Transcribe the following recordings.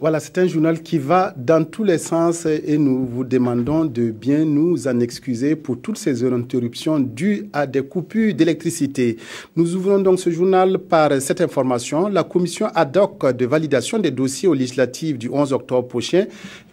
Voilà, c'est un journal qui va dans tous les sens et nous vous demandons de bien nous en excuser pour toutes ces interruptions dues à des coupures d'électricité. Nous ouvrons donc ce journal par cette information. La commission ad hoc de validation des dossiers aux législatives du 11 octobre prochain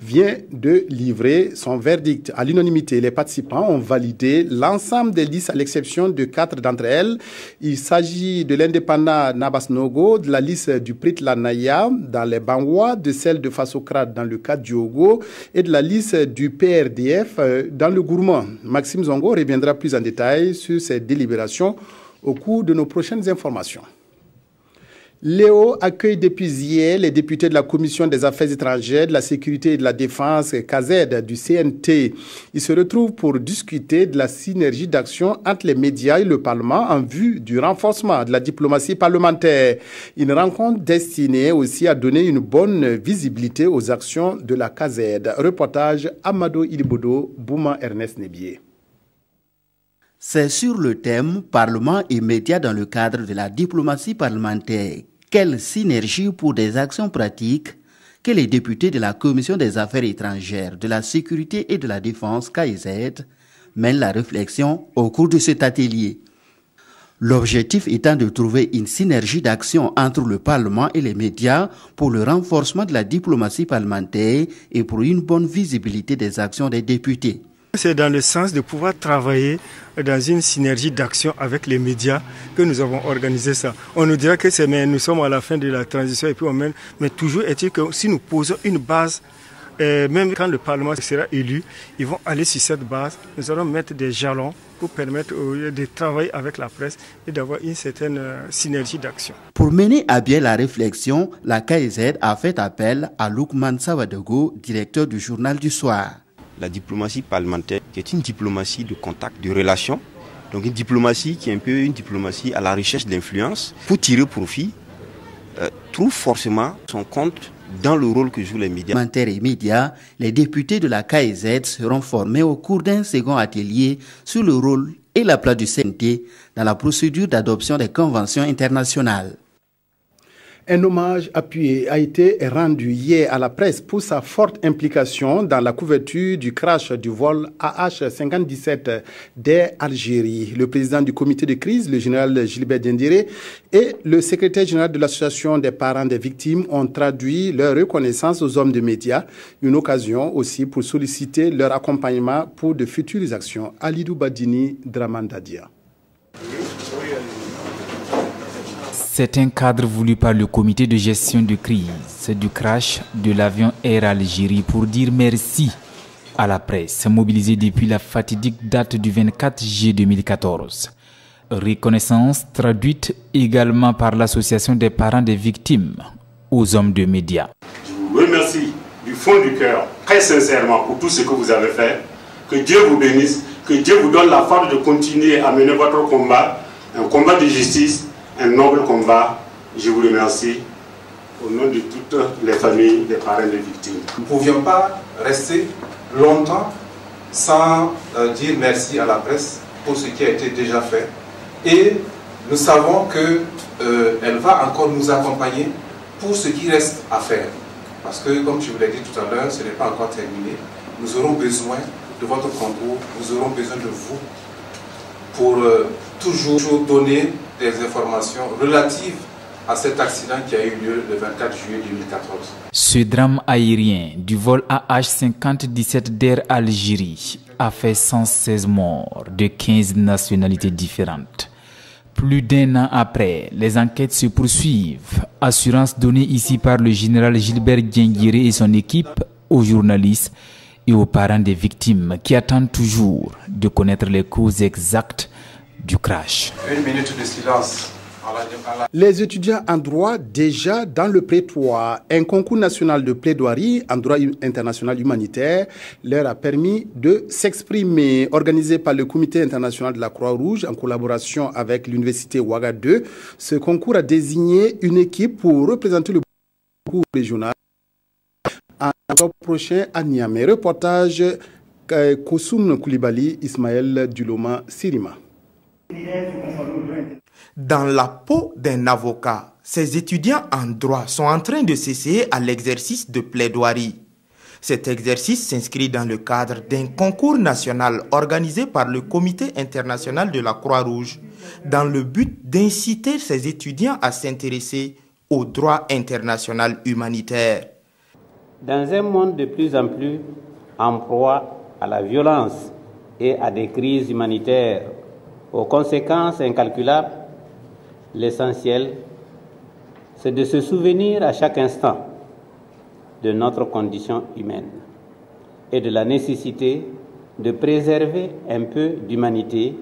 vient de livrer son verdict. À l'unanimité, les participants ont validé l'ensemble des listes à l'exception de 4 d'entre elles. Il s'agit de l'indépendant Nabas Nogo, de la liste du Prit Lanaya dans les Bangwa, de celle de Fassokrate dans le cadre du Ogo et de la liste du PRDF dans le Gourmand. Maxime Zongo reviendra plus en détail sur ces délibérations au cours de nos prochaines informations. Léo accueille depuis hier les députés de la Commission des Affaires étrangères, de la Sécurité et de la Défense, KZ, du CNT. Ils se retrouvent pour discuter de la synergie d'action entre les médias et le Parlement en vue du renforcement de la diplomatie parlementaire. Une rencontre destinée aussi à donner une bonne visibilité aux actions de la KZ. Reportage Amado Ilibodo, Bouma Ernest Nebier. C'est sur le thème Parlement et médias dans le cadre de la diplomatie parlementaire. Quelle synergie pour des actions pratiques que les députés de la Commission des Affaires étrangères, de la Sécurité et de la Défense, KZ, mènent la réflexion au cours de cet atelier. L'objectif étant de trouver une synergie d'action entre le Parlement et les médias pour le renforcement de la diplomatie parlementaire et pour une bonne visibilité des actions des députés. C'est dans le sens de pouvoir travailler dans une synergie d'action avec les médias que nous avons organisé ça. On nous dira que nous sommes à la fin de la transition et puis on mène, mais toujours est-il que si nous posons une base, même quand le Parlement sera élu, ils vont aller sur cette base. Nous allons mettre des jalons pour permettre de travailler avec la presse et d'avoir une certaine synergie d'action. Pour mener à bien la réflexion, la KZ a fait appel à Lukman Sawadogo, directeur du journal du soir. La diplomatie parlementaire, qui est une diplomatie de contact, de relation, donc une diplomatie qui est un peu une diplomatie à la recherche d'influence, pour tirer profit, trouve forcément son compte dans le rôle que jouent les médias. Parlementaires et médias, les députés de la KZ seront formés au cours d'un second atelier sur le rôle et la place du CNT dans la procédure d'adoption des conventions internationales. Un hommage appuyé a été rendu hier à la presse pour sa forte implication dans la couverture du crash du vol AH-57 d'Air Algérie. Le président du comité de crise, le général Gilbert Diendéré, et le secrétaire général de l'association des parents des victimes ont traduit leur reconnaissance aux hommes de médias. Une occasion aussi pour solliciter leur accompagnement pour de futures actions. Alidou Badini, Dramandadia. C'est un cadre voulu par le comité de gestion de crise du crash de l'avion Air Algérie pour dire merci à la presse mobilisée depuis la fatidique date du 24 juillet 2014. Reconnaissance traduite également par l'association des parents des victimes aux hommes de médias. Je vous remercie du fond du cœur, très sincèrement, pour tout ce que vous avez fait. Que Dieu vous bénisse, que Dieu vous donne la force de continuer à mener votre combat, un combat de justice, un noble combat. Je vous remercie au nom de toutes les familles des parents des victimes. Nous ne pouvions pas rester longtemps sans dire merci à la presse pour ce qui a été déjà fait. Et nous savons qu'elle va encore nous accompagner pour ce qui reste à faire. Parce que, comme je vous l'ai dit tout à l'heure, ce n'est pas encore terminé. Nous aurons besoin de votre concours, nous aurons besoin de vous pour toujours donner des informations relatives à cet accident qui a eu lieu le 24 juillet 2014. Ce drame aérien du vol AH-57 d'Air Algérie a fait 116 morts de 15 nationalités différentes. Plus d'un an après, les enquêtes se poursuivent. Assurance donnée ici par le général Gilbert Diendéré et son équipe aux journalistes et aux parents des victimes qui attendent toujours de connaître les causes exactes du crash. Une minute de silence. Les étudiants en droit déjà dans le prétoire. Un concours national de plaidoirie en droit international humanitaire leur a permis de s'exprimer. Organisé par le comité international de la Croix-Rouge en collaboration avec l'université Ouagadougou, ce concours a désigné une équipe pour représenter le concours régional en octobre prochain à Niamey. Reportage Koussoum Koulibaly, Ismaël Duloma Sirima. Dans la peau d'un avocat, ces étudiants en droit sont en train de s'essayer à l'exercice de plaidoirie. Cet exercice s'inscrit dans le cadre d'un concours national organisé par le Comité international de la Croix-Rouge, dans le but d'inciter ces étudiants à s'intéresser au droit international humanitaire. Dans un monde de plus en plus en proie à la violence et à des crises humanitaires aux conséquences incalculables, l'essentiel, c'est de se souvenir à chaque instant de notre condition humaine et de la nécessité de préserver un peu d'humanité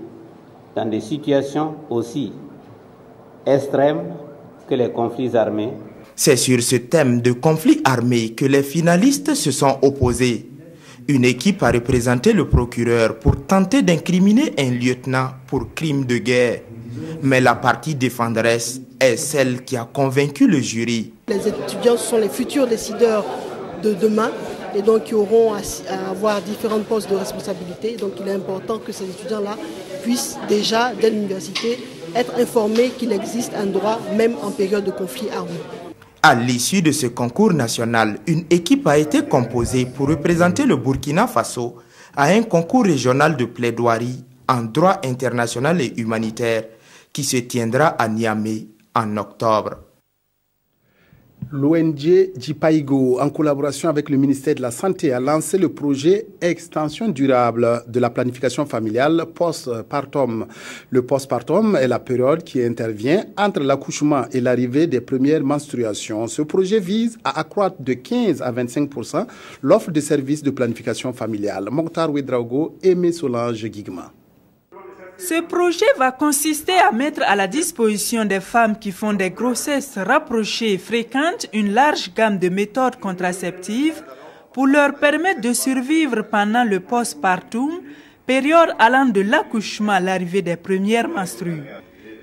dans des situations aussi extrêmes que les conflits armés. C'est sur ce thème de conflit armé que les finalistes se sont opposés. Une équipe a représenté le procureur pour tenter d'incriminer un lieutenant pour crime de guerre. Mais la partie défenderesse est celle qui a convaincu le jury. Les étudiants sont les futurs décideurs de demain et donc ils auront à avoir différents postes de responsabilité. Donc il est important que ces étudiants-là puissent déjà, dès l'université, être informés qu'il existe un droit même en période de conflit armé. À l'issue de ce concours national, une équipe a été composée pour représenter le Burkina Faso à un concours régional de plaidoirie en droit international et humanitaire qui se tiendra à Niamey en octobre. L'ONG Jipaigo, en collaboration avec le ministère de la Santé, a lancé le projet Extension durable de la planification familiale post-partum. Le post-partum est la période qui intervient entre l'accouchement et l'arrivée des premières menstruations. Ce projet vise à accroître de 15 à 25% l'offre de services de planification familiale. Mokhtar Ouedraogo et Solange Guigma. Ce projet va consister à mettre à la disposition des femmes qui font des grossesses rapprochées et fréquentes une large gamme de méthodes contraceptives pour leur permettre de survivre pendant le postpartum, période allant de l'accouchement à l'arrivée des premières menstrues.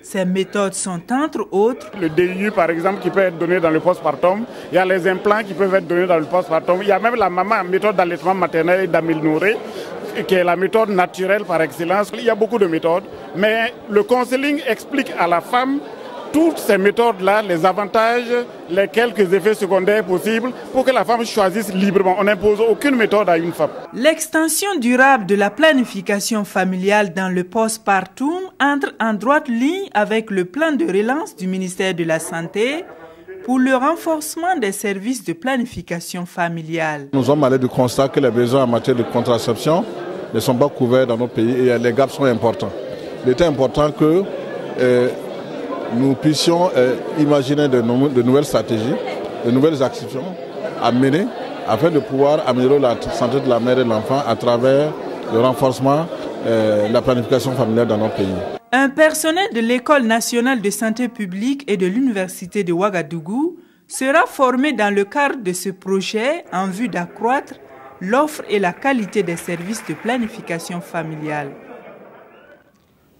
Ces méthodes sont entre autres le DIU par exemple qui peut être donné dans le postpartum, il y a les implants qui peuvent être donnés dans le postpartum, il y a même la maman méthode d'allaitement maternel et d'aménorrhée, qui est la méthode naturelle par excellence. Il y a beaucoup de méthodes, mais le counseling explique à la femme toutes ces méthodes-là, les avantages, les quelques effets secondaires possibles pour que la femme choisisse librement. On n'impose aucune méthode à une femme. L'extension durable de la planification familiale dans le postpartum entre en droite ligne avec le plan de relance du ministère de la Santé pour le renforcement des services de planification familiale. Nous sommes allés du constat que les besoins en matière de contraception ne sont pas couverts dans notre pays et les gaps sont importants. Il était important que nous puissions imaginer de nouvelles stratégies, de nouvelles actions à mener afin de pouvoir améliorer la santé de la mère et de l'enfant à travers le renforcement de la planification familiale dans notre pays. Un personnel de l'École nationale de santé publique et de l'Université de Ouagadougou sera formé dans le cadre de ce projet en vue d'accroître l'offre et la qualité des services de planification familiale.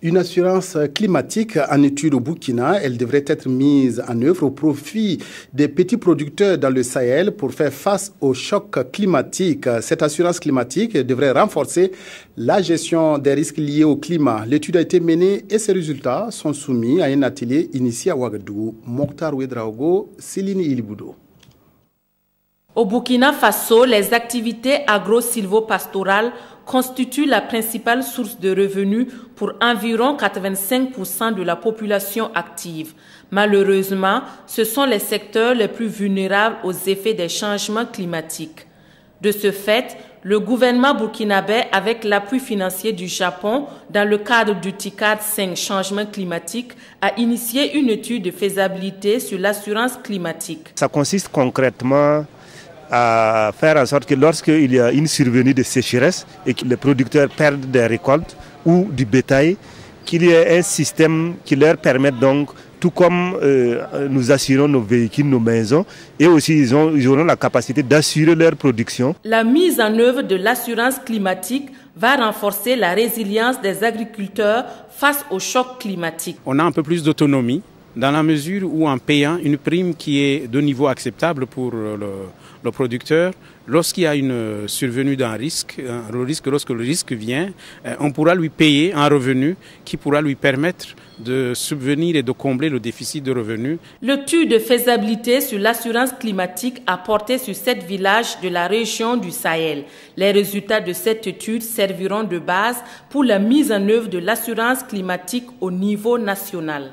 Une assurance climatique en étude au Burkina, elle devrait être mise en œuvre au profit des petits producteurs dans le Sahel pour faire face au choc climatique. Cette assurance climatique devrait renforcer la gestion des risques liés au climat. L'étude a été menée et ses résultats sont soumis à un atelier initié à Ouagadougou. Mokhtar Ouedraogo, Céline Iliboudo. Au Burkina Faso, les activités agro-silvopastorales constituent la principale source de revenus pour environ 85% de la population active. Malheureusement, ce sont les secteurs les plus vulnérables aux effets des changements climatiques. De ce fait, le gouvernement burkinabé, avec l'appui financier du Japon, dans le cadre du TICAD 5 Changement climatique, a initié une étude de faisabilité sur l'assurance climatique. Ça consiste concrètement à faire en sorte que lorsqu'il y a une survenue de sécheresse et que les producteurs perdent des récoltes ou du bétail, qu'il y ait un système qui leur permette donc, tout comme nous assurons nos véhicules, nos maisons, et aussi ils auront la capacité d'assurer leur production. La mise en œuvre de l'assurance climatique va renforcer la résilience des agriculteurs face au choc climatique. On a un peu plus d'autonomie dans la mesure où en payant une prime qui est de niveau acceptable pour le producteur, lorsqu'il y a une survenue d'un risque, lorsque le risque vient, on pourra lui payer un revenu qui pourra lui permettre de subvenir et de combler le déficit de revenus. L'étude de faisabilité sur l'assurance climatique a porté sur 7 villages de la région du Sahel. Les résultats de cette étude serviront de base pour la mise en œuvre de l'assurance climatique au niveau national.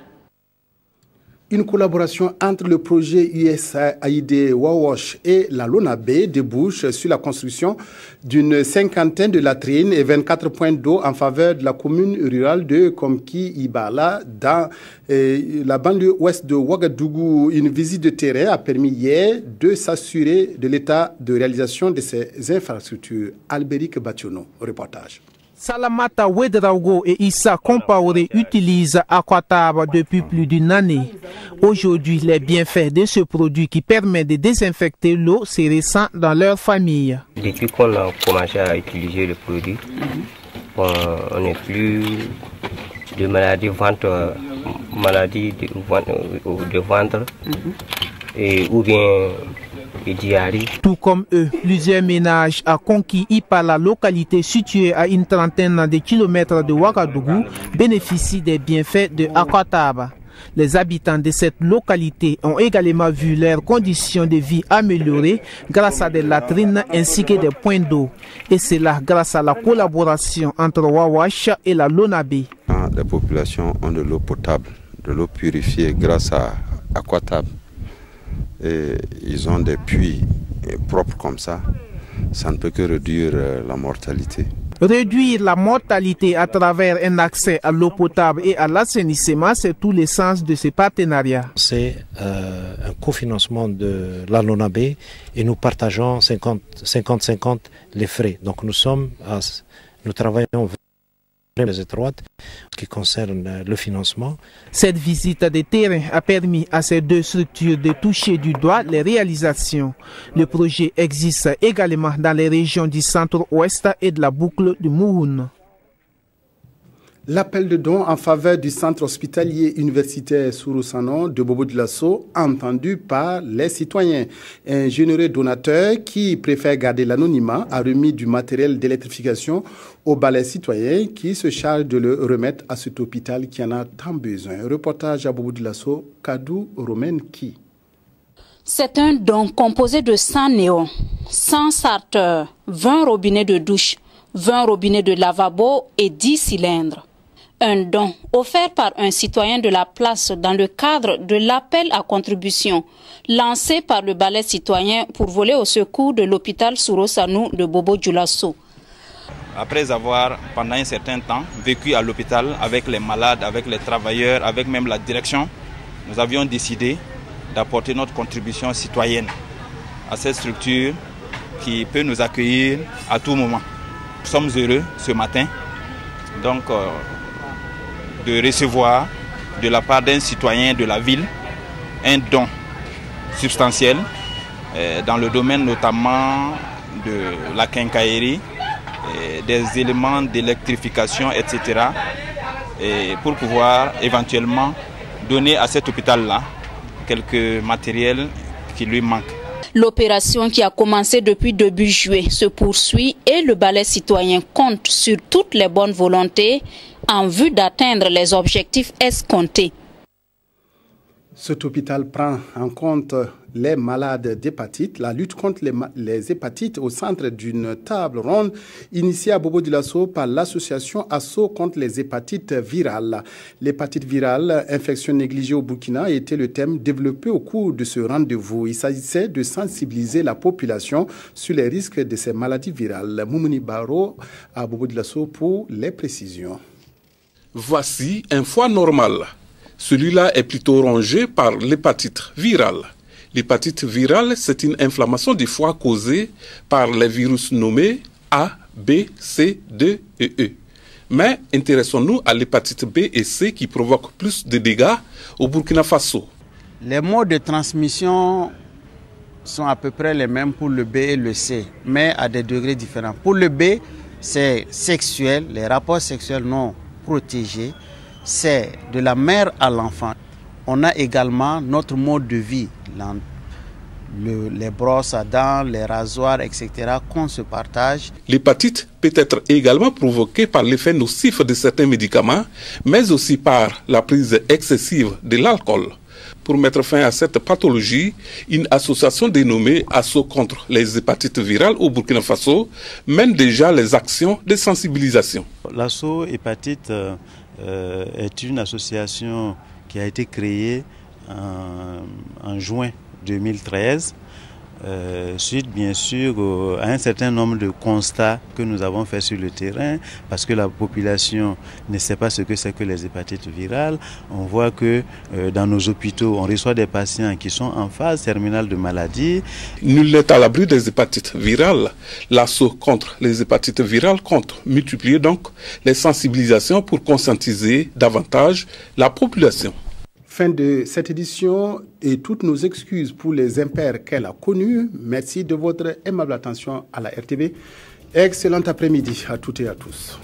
Une collaboration entre le projet USAID Wawash et la LONABE débouche sur la construction d'une 50aine de latrines et 24 points d'eau en faveur de la commune rurale de Komki-Ibala dans la banlieue ouest de Ouagadougou. Une visite de terrain a permis hier de s'assurer de l'état de réalisation de ces infrastructures. Albéric Bationo, reportage. Salamata Ouedraogo et Issa Compaoré utilisent Aquataba depuis plus d'une année. Aujourd'hui, les bienfaits de ce produit qui permet de désinfecter l'eau se ressentent dans leur famille. Depuis qu'on a commencé à utiliser le produit, on n'est plus de maladies de ventre et, ou bien diarrhée. Tout comme eux, plusieurs ménages à Konki-Ipala, localité située à une trentaine de kilomètres de Ouagadougou, bénéficient des bienfaits de Aquataba. Les habitants de cette localité ont également vu leurs conditions de vie améliorées grâce à des latrines ainsi que des points d'eau. Et c'est là grâce à la collaboration entre Wawash et la LONABE. Les populations ont de l'eau potable, de l'eau purifiée grâce à Aquataba. Et ils ont des puits propres comme ça ne peut que réduire la mortalité. Réduire la mortalité à travers un accès à l'eau potable et à l'assainissement, c'est tout l'essence de ces partenariats. C'est un cofinancement de la LONABE et nous partageons 50-50 les frais. Donc nous travaillons les étroites qui concernent le financement. Cette visite de terrain a permis à ces deux structures de toucher du doigt les réalisations. Le projet existe également dans les régions du centre-ouest et de la boucle du Mouhoun. L'appel de dons en faveur du centre hospitalier universitaire Sourou-Sanon de Bobo-Dioulasso, entendu par les citoyens. Un généreux donateur qui préfère garder l'anonymat a remis du matériel d'électrification au balai citoyen qui se charge de le remettre à cet hôpital qui en a tant besoin. Reportage à Bobo-Dioulasso, Kadou Romain-Ki. C'est un don composé de 100 néons, 100 starters, 20 robinets de douche, 20 robinets de lavabo et 10 cylindres. Un don offert par un citoyen de la place dans le cadre de l'appel à contribution lancé par le balai citoyen pour voler au secours de l'hôpital Sourou-Sanou de Bobo-Dioulasso. Après avoir pendant un certain temps vécu à l'hôpital avec les malades, avec les travailleurs, avec même la direction, nous avions décidé d'apporter notre contribution citoyenne à cette structure qui peut nous accueillir à tout moment. Nous sommes heureux ce matin donc de recevoir de la part d'un citoyen de la ville un don substantiel dans le domaine notamment de la quincaillerie, des éléments d'électrification, etc. Et pour pouvoir éventuellement donner à cet hôpital-là quelques matériels qui lui manquent. L'opération qui a commencé depuis début juillet se poursuit et le balai citoyen compte sur toutes les bonnes volontés en vue d'atteindre les objectifs escomptés. Cet hôpital prend en compte les malades d'hépatite, la lutte contre les hépatites au centre d'une table ronde initiée à Bobo-Dioulasso par l'association ASSO contre les hépatites virales. L'hépatite virale, infection négligée au Burkina, a été le thème développé au cours de ce rendez-vous. Il s'agissait de sensibiliser la population sur les risques de ces maladies virales. Moumouni Baro à Bobo-Dioulasso pour les précisions. Voici un foie normal. Celui-là est plutôt rongé par l'hépatite virale. L'hépatite virale, c'est une inflammation du foie causée par les virus nommés A, B, C, D et E. Mais intéressons-nous à l'hépatite B et C qui provoquent plus de dégâts au Burkina Faso. Les modes de transmission sont à peu près les mêmes pour le B et le C, mais à des degrés différents. Pour le B, c'est sexuel, les rapports sexuels non protégés, c'est de la mère à l'enfant. On a également notre mode de vie, les brosses à dents, les rasoirs, etc. qu'on se partage. L'hépatite peut être également provoquée par l'effet nocif de certains médicaments, mais aussi par la prise excessive de l'alcool. Pour mettre fin à cette pathologie, une association dénommée Asso contre les hépatites virales au Burkina Faso mène déjà les actions de sensibilisation. L'Asso Hépatite est une association qui a été créée en juin 2013, suite bien sûr à un certain nombre de constats que nous avons fait sur le terrain, parce que la population ne sait pas ce que c'est que les hépatites virales. On voit que dans nos hôpitaux, on reçoit des patients qui sont en phase terminale de maladie. Nul n'est à l'abri des hépatites virales. L'Asso contre les hépatites virales compte multiplier donc les sensibilisations pour conscientiser davantage la population. Fin de cette édition et toutes nos excuses pour les impairs qu'elle a connus. Merci de votre aimable attention à la RTV. Excellent après-midi à toutes et à tous.